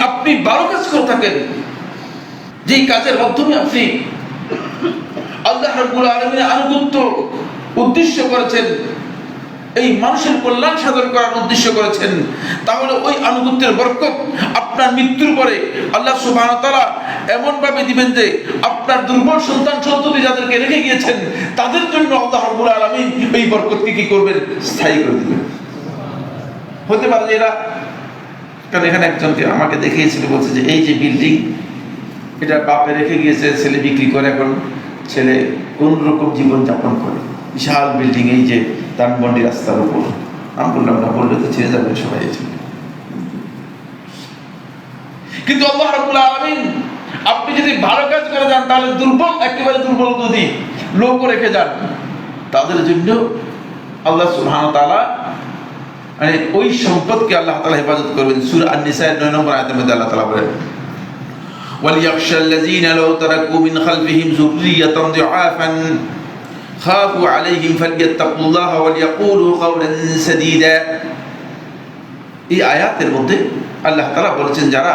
আপনি ভালো কাজ করে থাকেন, যেই কাজের মাধ্যমে আপনি আল্লাহ রাব্বুল আলামিনের আনুগত্য উদ্দেশ্য করেছেন, এই মানুষের কল্যাণ সাধন করার উদ্দেশ্য করেছেন, তাহলে ওই আনুগত্যের বরকত আপনার মৃত্যুর পরে আল্লাহ সুবহানাহু ওয়া তাআলা এমন ভাবে দিবেন যে আপনার দুর্বল সন্তান সন্ততি যাদেরকে রেখে গিয়েছেন তাদের জন্য আল্লাহ রাব্বুল আলামিন এই বরকতকে কি করবেন, স্থায়ী করে দিবেন। হতে পারে যে এরা, কারণ এখানে একজনকে আমাকে দেখিয়েছিল, বলছে যে এই যে বিল্ডিং এটা বাপে রেখে গিয়েছে, ছেলে বিক্রি করে এখন ছেলে কোন রকম জীবন যাপন করে, বিশাল বিল্ডিং এই যে ধানমন্ডি রাস্তার উপর। আমি বললাম না, বললে তো ছেড়ে যাবেন সবাই। কিন্তু আল্লাহ রাব্বুল আলামিন আপনি যদি ভালো কাজ করে যান তাহলে দুর্বল, একেবারে দুর্বল যদি লোক রেখে যান তাদের জন্য আল্লাহ সুবহানাহু ওয়া তাআলা মানে ওই সম্পদকে আল্লাহ তাআলা হেফাজত করবেন। সূরা আন-নিসা 9 নম্বর আয়াতের মধ্যে আল্লাহ তাআলা বলেন, ওয়ালিয়াখশা আল্লাযীনা লাউ তারাকু মিন খালফিহিম যুররিয়াতান দুআফান খাফু আলাইহিম ফালইয়াত্তাকুল্লাহা ওয়ালিয়াকুলু কাওলান সাদীদা। এই আয়াতের মধ্যে আল্লাহ তাআলা বলেছেন যারা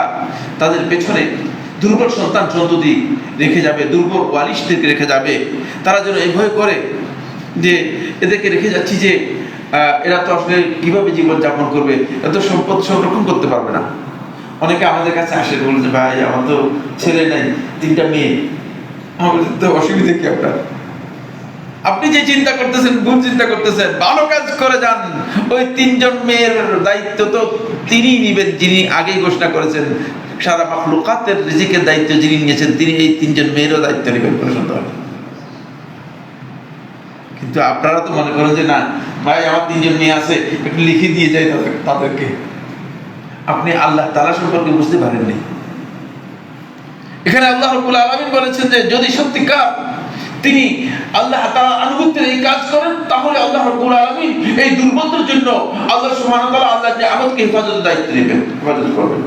তাদের পেছনে দুর্বল সন্তান সন্ততি রেখে যাবে, দুর্বল ওয়ারিসদেরকে রেখে যাবে, তারা যেন এই ভয় করে যে এদেরকে রেখে যাচ্ছি যে এরা তো আসলে কিভাবে জীবন যাপন করবে, এত সম্পদ সংরক্ষণ করতে পারবে না। অনেকে আমাদের কাছে আসে, বলে যে ভাই আমার তো ছেলে নাই, 3টা মেয়ে, আমাদের তো অসুবিধা কি আপনার? আপনি যে চিন্তা করতেছেন ভুল চিন্তা করতেছেন, ভালো কাজ করে যান। ওই 3জন মেয়ের দায়িত্ব তো তিনিই নিবেন যিনি আগেই ঘোষণা করেছেন, সারা মাখলুকাতের রিজিকের দায়িত্ব যিনি নিয়েছেন তিনি এই 3জন মেয়েরও দায়িত্ব নেবেন, কোনো সন্দেহ নেই। কিন্তু আপনারা তো মনে করেন যে না ভাই আমার 3জন মেয়ে আছে, একটু লিখে দিয়ে যাই তাদেরকে। আপনি আল্লাহ তাআলা সম্পর্কে বুঝতে পারেননি। এখানে আল্লাহ রাব্বুল আলামিন বলেছেন যে যদি সত্যিকার তিনি আল্লাহ তাআলা আনুগত্যের এই কাজ করেন তাহলে আল্লাহ রাব্বুল আলামিন এই দুর্বলদের জন্য আল্লাহ সুবহানাহু ওয়া তাআলা আল্লাহর নিয়ামতকে হেফাজতের দায়িত্ব নেবেন, হেফাজত করবেন।